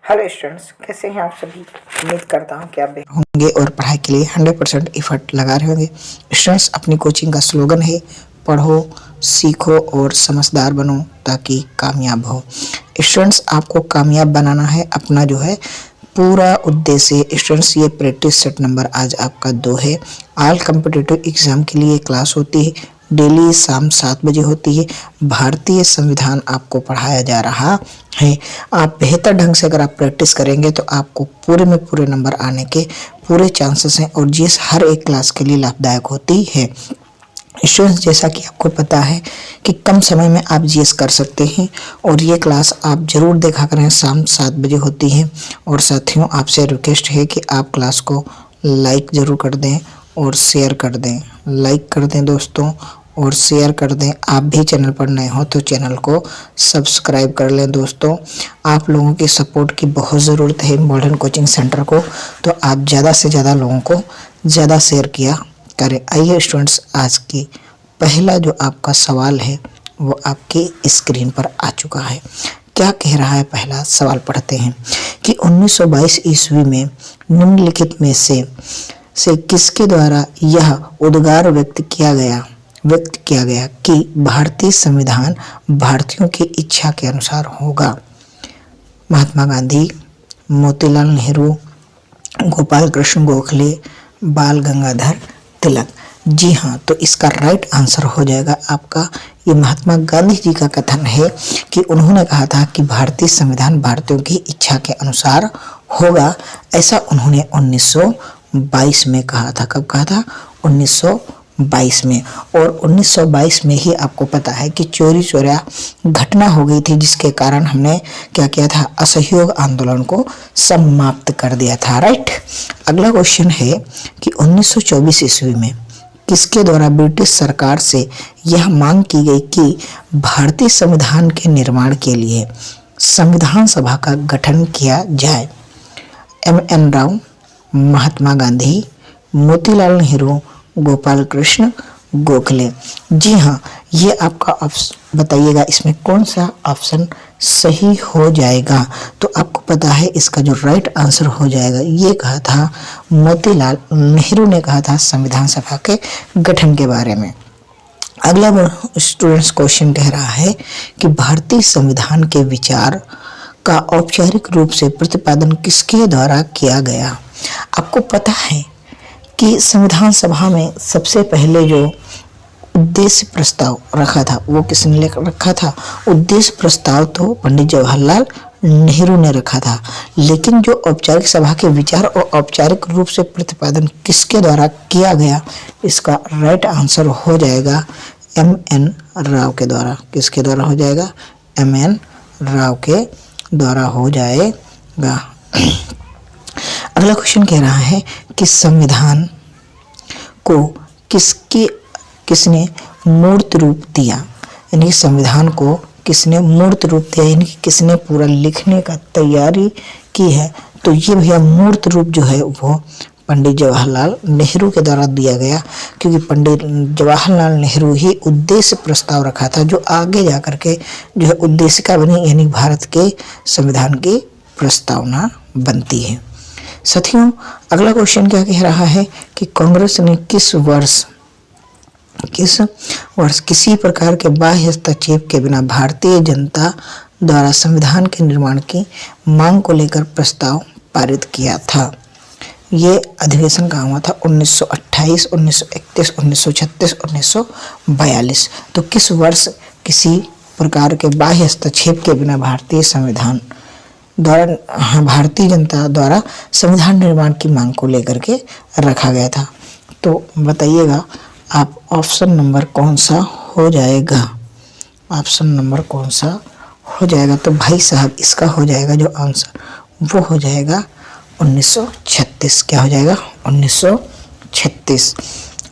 Hello students, कैसे हैं आप सभी। उम्मीद करता हूं कि आप बेहतर होंगे और पढ़ाई के लिए 100% एफर्ट लगा रहे होंगे। स्टूडेंट्स, अपनी कोचिंग का स्लोगन है पढ़ो, सीखो और समझदार बनो ताकि कामयाब हो। स्टूडेंट्स, आपको कामयाब बनाना है, अपना जो है पूरा उद्देश्य। स्टूडेंट्स, ये प्रैक्टिस सेट नंबर आज आपका 2 है। ऑल कॉम्पिटिटिव एग्जाम के लिए क्लास होती है, डेली शाम 7 बजे होती है। भारतीय संविधान आपको पढ़ाया जा रहा है। आप बेहतर ढंग से अगर आप प्रैक्टिस करेंगे तो आपको पूरे में पूरे नंबर आने के पूरे चांसेस हैं और जीएस हर एक क्लास के लिए लाभदायक होती है। स्टूडेंट्स, जैसा कि आपको पता है कि कम समय में आप जीएस कर सकते हैं और ये क्लास आप ज़रूर देखा करें, शाम 7 बजे होती है। और साथियों, आपसे रिक्वेस्ट है कि आप क्लास को लाइक ज़रूर कर दें और शेयर कर दें। लाइक कर दें दोस्तों और शेयर कर दें। आप भी चैनल पर नए हो तो चैनल को सब्सक्राइब कर लें। दोस्तों, आप लोगों की सपोर्ट की बहुत ज़रूरत है मॉडर्न कोचिंग सेंटर को, तो आप ज़्यादा से ज़्यादा लोगों को ज़्यादा शेयर किया करें। आइए स्टूडेंट्स, आज की पहला जो आपका सवाल है वो आपकी स्क्रीन पर आ चुका है। क्या कह रहा है पहला सवाल, पढ़ते हैं कि 1922 ईस्वी में निम्नलिखित में से किसके द्वारा यह उद्गार व्यक्त किया गया कि भारतीय संविधान भारतीयों की इच्छा के अनुसार होगा। महात्मा गांधी, मोतीलाल नेहरू, गोपाल कृष्ण गोखले, बाल गंगाधर तिलक। जी हाँ, तो इसका राइट आंसर हो जाएगा आपका, ये महात्मा गांधी जी का कथन है कि उन्होंने कहा था कि भारतीय संविधान भारतीयों की इच्छा के अनुसार होगा। ऐसा उन्होंने 1922 में कहा था। कब कहा था? 1922 में। और 1922 में ही आपको पता है कि चोरी चोरा घटना हो गई थी, जिसके कारण हमने क्या किया था, असहयोग आंदोलन को समाप्त कर दिया था। राइट। अगला क्वेश्चन है कि 1924 ईस्वी में किसके द्वारा ब्रिटिश सरकार से यह मांग की गई कि भारतीय संविधान के निर्माण के लिए संविधान सभा का गठन किया जाए? एम.एन. राव, महात्मा गांधी, मोतीलाल नेहरू, गोपाल कृष्ण गोखले। जी हाँ, ये आपका ऑप्शन बताइएगा, इसमें कौन सा ऑप्शन सही हो जाएगा। तो आपको पता है इसका जो राइट आंसर हो जाएगा, ये कहा था मोतीलाल नेहरू ने कहा था संविधान सभा के गठन के बारे में। अगला स्टूडेंट्स क्वेश्चन कह रहा है कि भारतीय संविधान के विचार का औपचारिक रूप से प्रतिपादन किसके द्वारा किया गया? आपको पता है कि संविधान सभा में सबसे पहले जो उद्देश्य प्रस्ताव रखा था वो किसने लेकर रखा था? उद्देश्य प्रस्ताव तो पंडित जवाहरलाल नेहरू ने रखा था, लेकिन जो औपचारिक सभा के विचार और औपचारिक रूप से प्रतिपादन किसके द्वारा किया गया, इसका राइट आंसर हो जाएगा एम.एन. राव के द्वारा। किसके द्वारा हो जाएगा? एम.एन. राव के द्वारा हो जाएगा। अगला क्वेश्चन कह रहा है कि संविधान को किसने मूर्त रूप दिया? यानी संविधान को किसने मूर्त रूप दिया, यानी किसने पूरा लिखने का तैयारी की है? तो ये भैया मूर्त रूप जो है वो पंडित जवाहरलाल नेहरू के द्वारा दिया गया, क्योंकि पंडित जवाहरलाल नेहरू ही उद्देश्य प्रस्ताव रखा था, जो आगे जाकर के जो है उद्देशिका बनी, यानी भारत के संविधान की प्रस्तावना बनती है। साथियों, अगला क्वेश्चन क्या कह रहा है कि कांग्रेस ने किस वर्ष किसी प्रकार के बाह्य हस्तक्षेप के बिना भारतीय जनता द्वारा संविधान के निर्माण की मांग को लेकर प्रस्ताव पारित किया था? ये अधिवेशन कहाँ हुआ था? 1928, 1931, 1936, 1942। तो किस वर्ष किसी प्रकार के बाह्य हस्तक्षेप के बिना भारतीय जनता द्वारा संविधान निर्माण की मांग को लेकर के रखा गया था? तो बताइएगा आप, ऑप्शन नंबर कौन सा हो जाएगा? ऑप्शन नंबर कौन सा हो जाएगा? तो भाई साहब, इसका हो जाएगा जो आंसर वो हो जाएगा 1936। क्या हो जाएगा? 1936।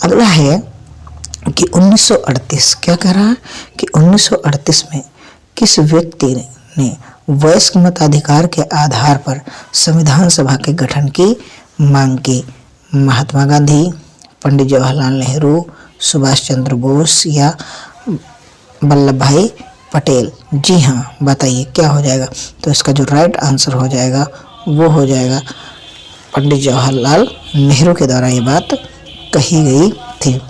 अगला है कि 1938 क्या कह रहा है कि 1938 में किस व्यक्ति ने वयस्क मताधिकार के आधार पर संविधान सभा के गठन की मांग की? महात्मा गांधी, पंडित जवाहरलाल नेहरू, सुभाष चंद्र बोस या वल्लभ भाई पटेल। जी हाँ, बताइए क्या हो जाएगा? तो इसका जो राइट आंसर हो जाएगा वो हो जाएगा पंडित जवाहरलाल नेहरू के द्वारा ये बात कही गई थी।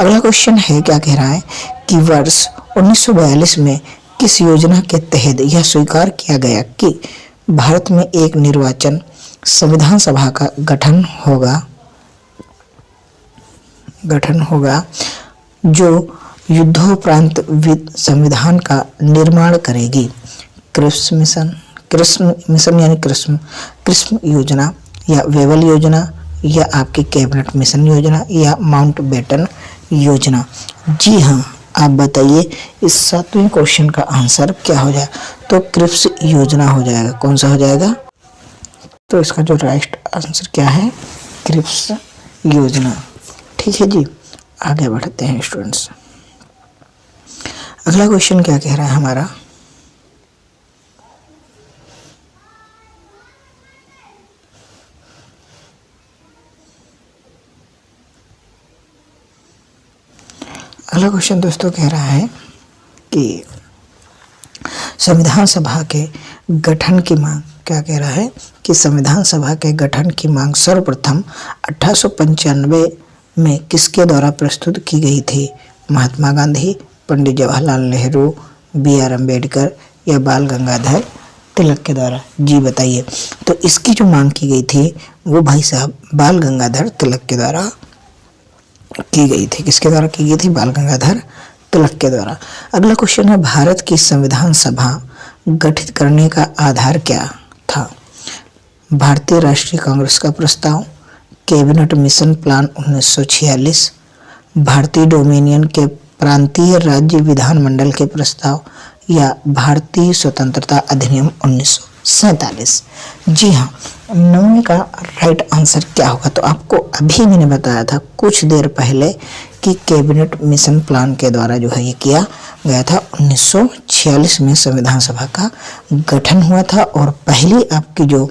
अगला क्वेश्चन है, क्या कह रहा है कि वर्ष 1942 में किस योजना के तहत यह स्वीकार किया गया कि भारत में एक निर्वाचन संविधान सभा का गठन होगा जो युद्धोपरांत संविधान का निर्माण करेगी? क्रिप्स मिशन यानी क्रिस्म योजना, या वेवल योजना, या आपकी कैबिनेट मिशन योजना, या माउंटबेटन योजना? जी हाँ, आप बताइए इस 7वें क्वेश्चन का आंसर क्या हो जाएगा? तो क्रिप्स योजना हो जाएगा। कौन सा हो जाएगा? तो इसका जो राइट आंसर क्या है? क्रिप्स योजना। ठीक है जी, आगे बढ़ते हैं स्टूडेंट्स। अगला क्वेश्चन क्या कह रहा है हमारा? अगला क्वेश्चन दोस्तों कह रहा है कि संविधान सभा के गठन की मांग, क्या कह रहा है कि संविधान सभा के गठन की मांग सर्वप्रथम 1895 में किसके द्वारा प्रस्तुत की गई थी? महात्मा गांधी, पंडित जवाहरलाल नेहरू, बी.आर. अम्बेडकर, या बाल गंगाधर तिलक के द्वारा? जी बताइए। तो इसकी जो मांग की गई थी वो भाई साहब बाल गंगाधर तिलक के द्वारा की गई थी। किसके द्वारा की गई थी? बाल गंगाधर तिलक के द्वारा। अगला क्वेश्चन है, भारत की संविधान सभा गठित करने का आधार क्या था? भारतीय राष्ट्रीय कांग्रेस का प्रस्ताव, कैबिनेट मिशन प्लान 1946, भारतीय डोमिनियन के प्रांतीय राज्य विधानमंडल के प्रस्ताव, या भारतीय स्वतंत्रता अधिनियम 1947? जी हाँ, 9वें का राइट आंसर क्या होगा? तो आपको अभी मैंने बताया था कुछ देर पहले कि कैबिनेट मिशन प्लान के द्वारा जो है ये किया गया था। 1946 में संविधान सभा का गठन हुआ था और पहली आपकी जो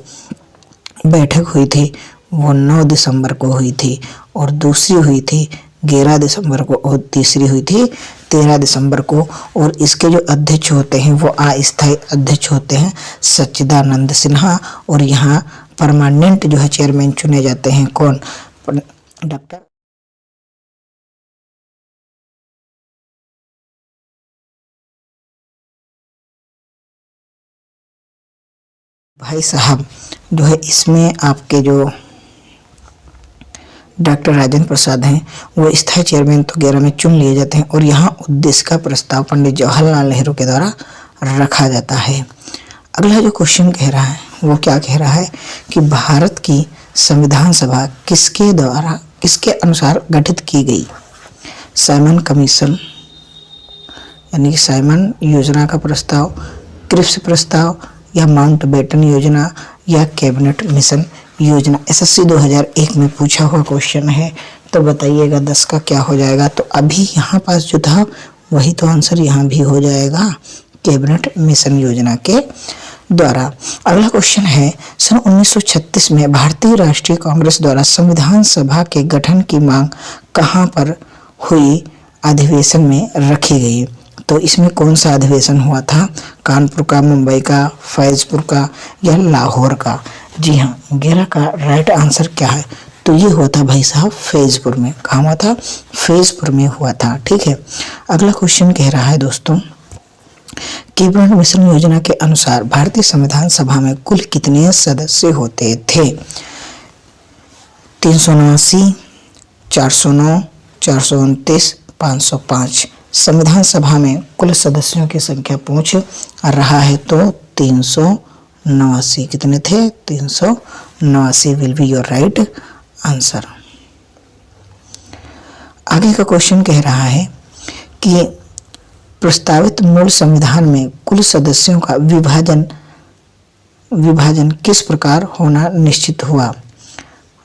बैठक हुई थी वो 9 दिसंबर को हुई थी, और दूसरी हुई थी 11 दिसंबर को, और तीसरी हुई थी 13 दिसंबर को। और इसके जो अध्यक्ष होते हैं वो अस्थायी अध्यक्ष होते हैं सच्चिदानंद सिन्हा, और यहाँ परमानेंट जो है चेयरमैन चुने जाते हैं कौन? डॉक्टर भाई साहब जो है इसमें आपके जो डॉक्टर राजेंद्र प्रसाद हैं वो स्थायी चेयरमैन तो 11 में चुन लिए जाते हैं, और यहाँ उद्देश्य का प्रस्ताव पंडित जवाहरलाल नेहरू के द्वारा रखा जाता है। अगला जो क्वेश्चन कह रहा है वो क्या कह रहा है कि भारत की संविधान सभा किसके अनुसार गठित की गई? साइमन कमीशन यानी कि साइमन योजना का प्रस्ताव, क्रिप्स प्रस्ताव, या माउंटबेटन योजना, या कैबिनेट मिशन योजना? एसएससी 2001 में पूछा हुआ क्वेश्चन है, तो बताइएगा 10 का क्या हो जाएगा? तो अभी यहाँ पास जो था वही तो आंसर यहाँ भी हो जाएगा, कैबिनेट मिशन योजना के द्वारा। अगला क्वेश्चन है, सन 1936 में भारतीय राष्ट्रीय कांग्रेस द्वारा संविधान सभा के गठन की मांग कहाँ पर हुई अधिवेशन में रखी गई? तो इसमें कौन सा अधिवेशन हुआ था? कानपुर का, मुंबई का, फैजपुर का, या लाहौर का? जी हाँ, 11 का राइट आंसर क्या है? तो ये हुआ था भाई साहब फैजपुर में। कहाँ हुआ था? फैजपुर में हुआ था। ठीक है, अगला क्वेश्चन कह रहा है दोस्तों, कैबिनेट मिशन योजना के अनुसार भारतीय संविधान सभा में कुल कितने सदस्य होते थे? 379, 409, 429, 505। संविधान सभा में कुल सदस्यों की संख्या पूछ रहा है तो 389। कितने थे? 389 will be your right answer. आगे का क्वेश्चन कह रहा है कि प्रस्तावित मूल संविधान में कुल सदस्यों का विभाजन किस प्रकार होना निश्चित हुआ?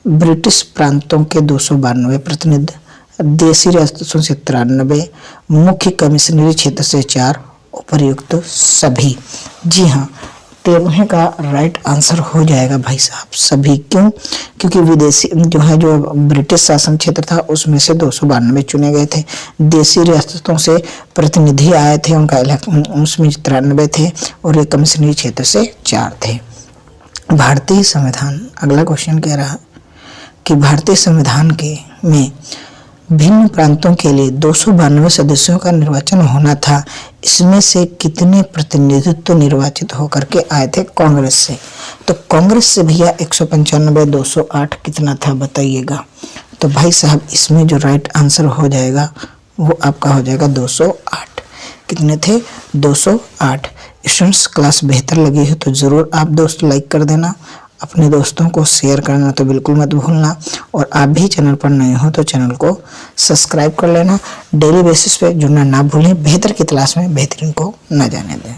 ब्रिटिश प्रांतों के 292 प्रतिनिधि, देशी रियासतों से 93, मुख्य कमिश्नरी क्षेत्र से 4, उपर्युक्त सभी। जी हाँ, 13वें का राइट आंसर हो जाएगा भाई साहब सभी। क्यों? क्योंकि विदेशी जो ब्रिटिश शासन क्षेत्र था उसमें से 292 चुने गए थे। देशी रियासतों से प्रतिनिधि आए थे, उनका उसमें 93 थे और ये कमिश्नरी क्षेत्र से 4 थे। भारतीय संविधान, अगला क्वेश्चन कह रहा कि भारतीय संविधान के में भिन्न प्रांतों के लिए 292 सदस्यों का निर्वाचन होना था। इसमें से कितने प्रतिनिधित्व निर्वाचित होकर के आए थे कांग्रेस से? तो कांग्रेस से भैया 195, 208 कितना था बताइएगा। तो भाई साहब इसमें जो राइट आंसर हो जाएगा वो आपका हो जाएगा 208। कितने थे? 208। स्टूडेंट्स क्लास बेहतर लगी हो तो ज़रूर आप दोस्त लाइक कर देना, अपने दोस्तों को शेयर करना तो बिल्कुल मत भूलना, और आप भी चैनल पर नए हो तो चैनल को सब्सक्राइब कर लेना। डेली बेसिस पे जुड़ना ना भूलें। बेहतर की तलाश में बेहतरीन को न जाने दें।